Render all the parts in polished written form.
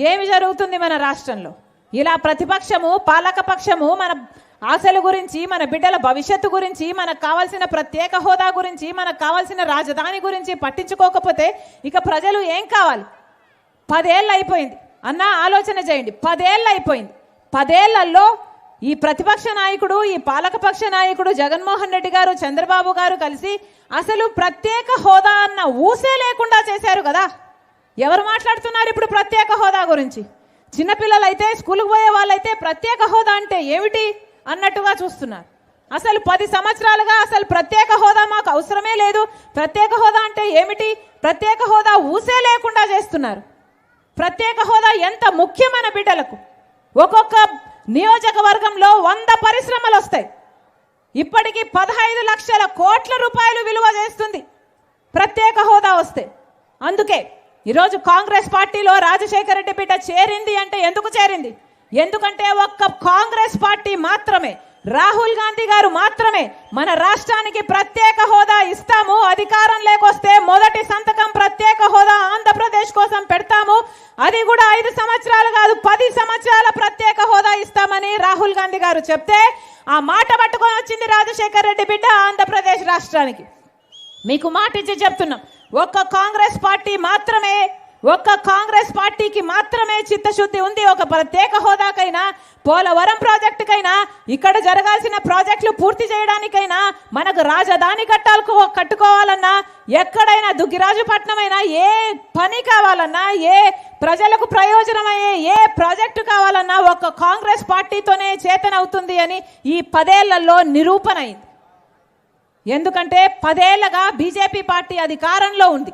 ఏమి జరుగుతుంది మన రాష్ట్రంలో? ఇలా ప్రతిపక్షము పాలకపక్షము మన ఆశల గురించి, మన బిడ్డల భవిష్యత్తు గురించి, మనకు కావాల్సిన ప్రత్యేక హోదా గురించి, మనకు కావాల్సిన రాజధాని గురించి పట్టించుకోకపోతే ఇక ప్రజలు ఏం కావాలి? 10 ఏళ్ళు అయిపోయింది అన్న, ఆలోచన చేయండి. 10 ఏళ్ళు అయిపోయింది. 10 ఏళ్లలో ఈ ప్రతిపక్ష నాయకుడు, ఈ పాలకపక్ష నాయకుడు జగన్మోహన్ రెడ్డి గారు, చంద్రబాబు గారు కలిసి అసలు ప్రత్యేక హోదా అన్న ఊసే లేకుండా చేశారు కదా. ఎవరు మాట్లాడుతున్నారు ఇప్పుడు ప్రత్యేక హోదా గురించి? చిన్నపిల్లలు అయితే, స్కూల్కి పోయే వాళ్ళైతే ప్రత్యేక హోదా అంటే ఏమిటి అన్నట్టుగా చూస్తున్నారు. అసలు 10 సంవత్సరాలుగా అసలు ప్రత్యేక హోదా మాకు అవసరమే లేదు, ప్రత్యేక హోదా అంటే ఏమిటి, ప్రత్యేక హోదా ఊసే లేకుండా చేస్తున్నారు. ప్రత్యేక హోదా ఎంత ముఖ్యం మన బిడ్డలకు. ఒక్కొక్క నియోజకవర్గంలో 100 పరిశ్రమలు వస్తాయి. ఇప్పటికీ 15 లక్షల కోట్ల రూపాయలు విలువ చేస్తుంది ప్రత్యేక హోదా వస్తే. అందుకే ఈరోజు కాంగ్రెస్ పార్టీలో రాజశేఖర రెడ్డి బిడ్డ చేరింది అంటే ఎందుకు చేరింది? ఎందుకంటే ఒక్క కాంగ్రెస్ పార్టీ మాత్రమే, రాహుల్ గాంధీ గారు మాత్రమే మన రాష్ట్రానికి ప్రత్యేక హోదా ఇస్తాము, అధికారం లేకొస్తే మొదటి సంతకం ప్రత్యేక హోదా ఆంధ్రప్రదేశ్ కోసం పెడతాము, అది కూడా 5 సంవత్సరాలు కాదు 10 సంవత్సరాల ప్రత్యేక హోదా ఇస్తామని రాహుల్ గాంధీ గారు చెప్తే ఆ మాట పట్టుకొని వచ్చింది రాజశేఖర రెడ్డి బిడ్డ ఆంధ్రప్రదేశ్ రాష్ట్రానికి. మీకు మాట ఇచ్చి చెప్తున్నాం, ఒక్క కాంగ్రెస్ పార్టీకి మాత్రమే చిత్తశుద్ధి ఉంది. ఒక ప్రత్యేక హోదాకైనా, పోలవరం ప్రాజెక్టుకైనా, ఇక్కడ జరగాల్సిన ప్రాజెక్టులు పూర్తి చేయడానికైనా, మనకు రాజధాని కట్టుకోవాలన్నా, ఎక్కడైనా దుగ్గిరాజుపట్నం అయినా, ఏ పని కావాలన్నా, ఏ ప్రజలకు ప్రయోజనమయ్యే ఏ ప్రాజెక్టు కావాలన్నా ఒక కాంగ్రెస్ పార్టీతోనే చేతనవుతుంది అని ఈ 10 ఏళ్లలో నిరూపణ అయింది. ఎందుకంటే 10 ఏళ్లుగా బీజేపీ పార్టీ అధికారంలో ఉంది,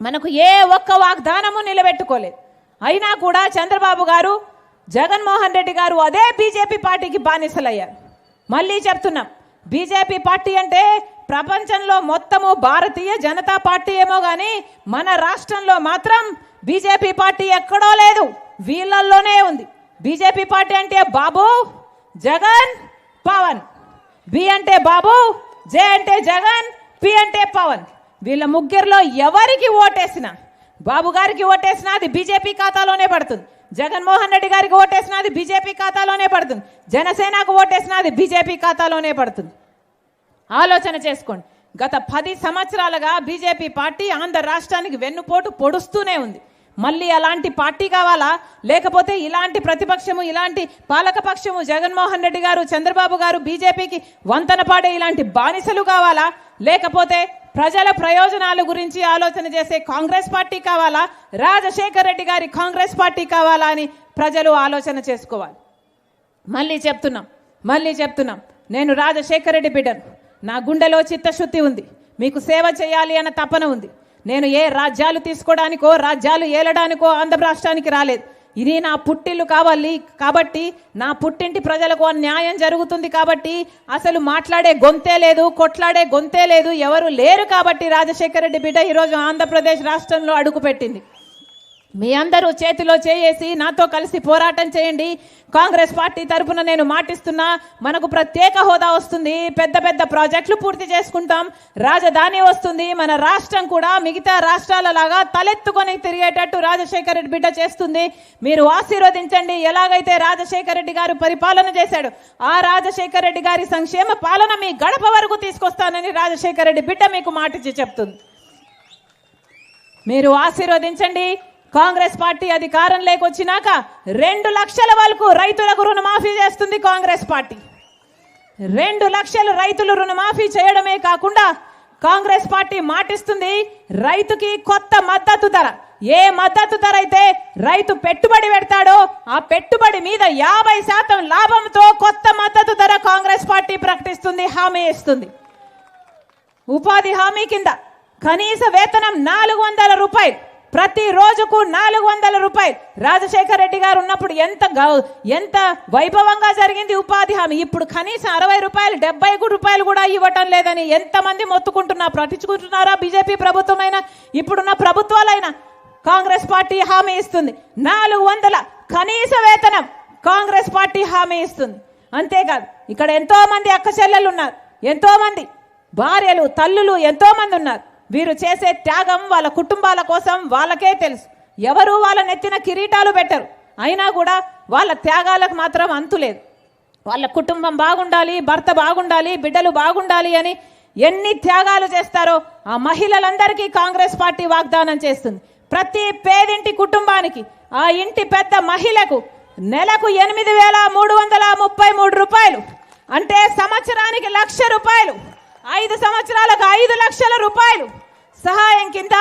మనకు ఏ ఒక్క వాగ్దానము నిలబెట్టుకోలేదు. అయినా కూడా చంద్రబాబు గారు, జగన్మోహన్ రెడ్డి గారు అదే బీజేపీ పార్టీకి బానిసలయ్యారు. మళ్ళీ చెప్తున్నాం, బీజేపీ పార్టీ అంటే ప్రపంచంలో మొత్తము భారతీయ జనతా పార్టీ ఏమో కానీ మన రాష్ట్రంలో మాత్రం బీజేపీ పార్టీ ఎక్కడో లేదు, వీళ్ళల్లోనే ఉంది. బీజేపీ పార్టీ అంటే బాబు, జగన్, పవన్. బి అంటే బాబు, జే అంటే జగన్, పి అంటే పవన్. వీళ్ళ ముగ్గురులో ఎవరికి ఓటేసినా, బాబు గారికి ఓటేసినా అది బీజేపీ ఖాతాలోనే పడుతుంది, జగన్మోహన్ రెడ్డి గారికి ఓటేసినా అది బీజేపీ ఖాతాలోనే పడుతుంది, జనసేనకు ఓటేసినా అది బీజేపీ ఖాతాలోనే పడుతుంది. ఆలోచన చేసుకోండి. గత 10 సంవత్సరాలుగా బీజేపీ పార్టీ ఆంధ్ర రాష్ట్రానికి వెన్నుపోటు పొడుస్తూనే ఉంది. మళ్ళీ అలాంటి పార్టీ కావాలా? లేకపోతే ఇలాంటి ప్రతిపక్షము, ఇలాంటి పాలకపక్షము, జగన్మోహన్ రెడ్డి గారు, చంద్రబాబు గారు బీజేపీకి వంతన పాడే ఇలాంటి బానిసలు కావాలా? లేకపోతే ప్రజల ప్రయోజనాల గురించి ఆలోచన చేసే కాంగ్రెస్ పార్టీ కావాలా? రాజశేఖర రెడ్డి గారి కాంగ్రెస్ పార్టీ కావాలా అని ప్రజలు ఆలోచన చేసుకోవాలి. మళ్ళీ చెప్తున్నాం, నేను రాజశేఖర రెడ్డి బిడ్డను. నా గుండెలో చిత్తశుద్ధి ఉంది, మీకు సేవ చేయాలి అన్న తపన ఉంది. నేను ఏ రాజ్యాలు తీసుకోవడానికో, రాజ్యాలు ఏలడానికో ఆంధ్ర రాష్ట్రానికి రాలేదు. ఇది నా పుట్టిల్లు కావాలి కాబట్టి, నా పుట్టింటి ప్రజలకు న్యాయం జరుగుతుంది కాబట్టి, అసలు మాట్లాడే గొంతే లేదు, కొట్లాడే గొంతే లేదు, ఎవరు లేరు కాబట్టి రాజశేఖర రెడ్డి బిడ్డ ఈరోజు ఆంధ్రప్రదేశ్ రాష్ట్రంలో అడుగుపెట్టింది. మీ అందరూ చేతిలో చేసి నాతో కలిసి పోరాటం చేయండి. కాంగ్రెస్ పార్టీ తరఫున నేను మాటిస్తున్నా, మనకు ప్రత్యేక హోదా వస్తుంది, పెద్ద పెద్ద ప్రాజెక్టులు పూర్తి చేసుకుంటాం, రాజధాని వస్తుంది, మన రాష్ట్రం కూడా మిగతా రాష్ట్రాల లాగా తలెత్తుకొని తిరిగేటట్టు రాజశేఖర రెడ్డి బిడ్డ చేస్తుంది. మీరు ఆశీర్వదించండి. ఎలాగైతే రాజశేఖర రెడ్డి గారు పరిపాలన చేశాడు, ఆ రాజశేఖర రెడ్డి గారి సంక్షేమ పాలన మీ గడప వరకు తీసుకొస్తానని రాజశేఖర రెడ్డి బిడ్డ మీకు మాటిచ్చి చెప్తుంది. మీరు ఆశీర్వదించండి. కాంగ్రెస్ పార్టీ అధికారం లేకొచ్చినాక 2 లక్షల వరకు రైతులకు రుణమాఫీ చేస్తుంది కాంగ్రెస్ పార్టీ. 2 లక్షలు రైతులు రుణమాఫీ చేయడమే కాకుండా కాంగ్రెస్ పార్టీ మాటిస్తుంది, రైతుకి కొత్త మద్దతు ధర, ఏ మద్దతు ధర అయితే రైతు పెట్టుబడి పెడతాడో ఆ పెట్టుబడి మీద 50% లాభంతో కొత్త మద్దతు ధర కాంగ్రెస్ పార్టీ ప్రకటిస్తుంది, హామీ ఇస్తుంది. ఉపాధి హామీ కింద కనీస వేతనం 400 రూపాయలు, ప్రతి రోజుకు 400 రూపాయలు. రాజశేఖర రెడ్డి గారు ఉన్నప్పుడు ఎంత వైభవంగా జరిగింది ఉపాధి హామీ. ఇప్పుడు కనీసం 60 రూపాయలు, 70 రూపాయలు కూడా ఇవ్వటం లేదని ఎంతమంది మొత్తుకుంటున్నారు. పట్టించుకుంటున్నారా బీజేపీ ప్రభుత్వమైనా, ఇప్పుడున్న ప్రభుత్వాలైనా? కాంగ్రెస్ పార్టీ హామీ ఇస్తుంది 400 కనీస వేతనం, కాంగ్రెస్ పార్టీ హామీ ఇస్తుంది. అంతేకాదు, ఇక్కడ ఎంతో మంది అక్క చెల్లెలు ఉన్నారు, ఎంతో మంది భార్యలు, తల్లులు ఎంతో మంది ఉన్నారు. వీరు చేసే త్యాగం వాళ్ళ కుటుంబాల కోసం వాళ్ళకే తెలుసు. ఎవరు వాళ్ళ నెత్తిన కిరీటాలు పెట్టరు. అయినా కూడా వాళ్ళ త్యాగాలకు మాత్రం అంతులేదు. వాళ్ళ కుటుంబం బాగుండాలి, భర్త బాగుండాలి, బిడ్డలు బాగుండాలి అని ఎన్ని త్యాగాలు చేస్తారో ఆ మహిళలందరికీ కాంగ్రెస్ పార్టీ వాగ్దానం చేస్తుంది. ప్రతి పేదింటి కుటుంబానికి, ఆ ఇంటి పెద్ద మహిళకు నెలకు 8,333 రూపాయలు, అంటే సంవత్సరానికి 1,00,000 రూపాయలు, 5 సంవత్సరాలకు 5 లక్షల రూపాయలు సహాయం కింద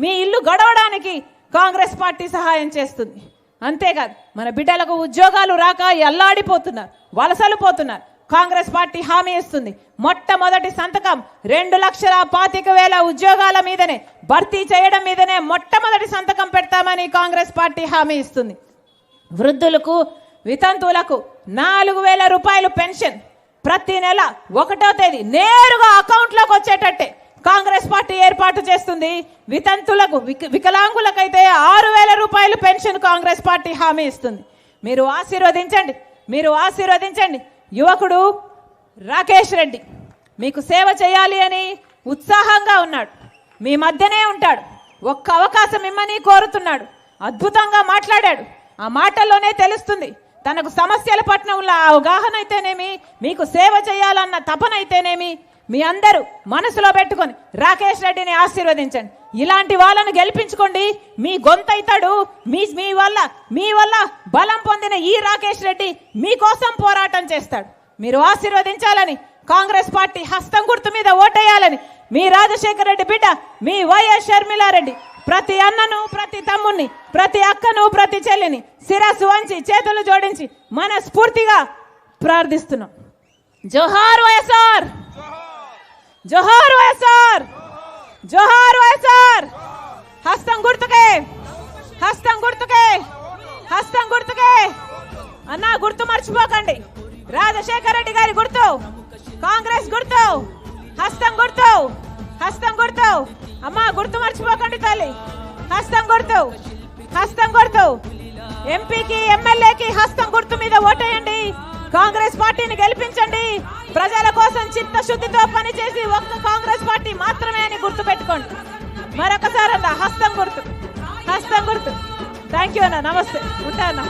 మీ ఇల్లు గడవడానికి కాంగ్రెస్ పార్టీ సహాయం చేస్తుంది. అంతేకాదు మన బిడ్డలకు ఉద్యోగాలు రాక అల్లాడిపోతున్నారు, వలసలు పోతున్నారు. కాంగ్రెస్ పార్టీ హామీ ఇస్తుంది. మొట్టమొదటి సంతకం 2,25,000 ఉద్యోగాల మీదనే, భర్తీ చేయడం మీదనే మొట్టమొదటి సంతకం పెడతామని కాంగ్రెస్ పార్టీ హామీ ఇస్తుంది. వృద్ధులకు, వితంతువులకు 4,000 రూపాయలు పెన్షన్ ప్రతి నెల 1వ తేదీ నేరుగా అకౌంట్లోకి వచ్చేటట్టే కాంగ్రెస్ పార్టీ ఏర్పాటు చేస్తుంది. వితంతులకు, వికలాంగులకైతే 6,000 రూపాయలు పెన్షన్ కాంగ్రెస్ పార్టీ హామీ ఇస్తుంది. మీరు ఆశీర్వదించండి, మీరు ఆశీర్వదించండి. యువకుడు రాకేష్ రెడ్డి మీకు సేవ చేయాలి అని ఉత్సాహంగా ఉన్నాడు, మీ మధ్యనే ఉంటాడు. ఒక్క అవకాశం ఇమ్మని కోరుతున్నాడు. అద్భుతంగా మాట్లాడాడు. ఆ మాటల్లోనే తెలుస్తుంది తనకు సమస్యల పట్ల ఉన్న అవగాహన అయితేనేమి, మీకు సేవ చేయాలన్న తపన అయితేనేమి. మీ అందరూ మనసులో పెట్టుకొని రాకేష్ రెడ్డిని ఆశీర్వదించండి. ఇలాంటి వాళ్ళను గెలిపించుకోండి. మీ గొంతైతాడు. మీ వల్ల బలం పొందిన ఈ రాకేష్ రెడ్డి మీకోసం పోరాటం చేస్తాడు. మీరు ఆశీర్వదించాలని, కాంగ్రెస్ పార్టీ హస్తం గుర్తు మీద ఓటేయాలని మీ రాజశేఖర రెడ్డి బిడ్డ మీ వైఎస్ షర్మిలారెడ్డి ప్రతి అన్నను, ప్రతి తమ్ముణ్ణి, ప్రతి అక్కను, ప్రతి చెల్లిని శిరస్సు వంచి చేతులు జోడించి మనస్ఫూర్తిగా ప్రార్థిస్తున్నాం. జోహార్ వైఎస్ఆర్, జోహార్ వైఎస్ఆర్, జోహార్ వైఎస్ఆర్. హస్తం గుర్తుకే, హస్తం గుర్తుకే, హస్తం గుర్తుకే. అన్నా గుర్తు మర్చిపోకండి. రాజశేఖర రెడ్డి గారి గుర్తు, కాంగ్రెస్ గుర్తు, హస్తం గుర్తు, హస్తం గుర్తు. అమ్మా గుర్తు మర్చిపోకండి తల్లి. హస్తం గుర్తు, హస్తం గుర్తు. ఎంపీకి, ఎమ్మెల్యేకి హస్తం గుర్తు మీద ఓటేయండి. కాంగ్రెస్ పార్టీని గెలిపించండి. ప్రజల కోసం చిత్తశుద్ధితో పనిచేసి ఒక్క కాంగ్రెస్ పార్టీ మాత్రమే అని గుర్తు పెట్టుకోండి. మరొకసారి అన్న హస్తం గుర్తు, హస్తం గుర్తు. థ్యాంక్ యూ అన్న, నమస్తే, ఉంటా అన్న.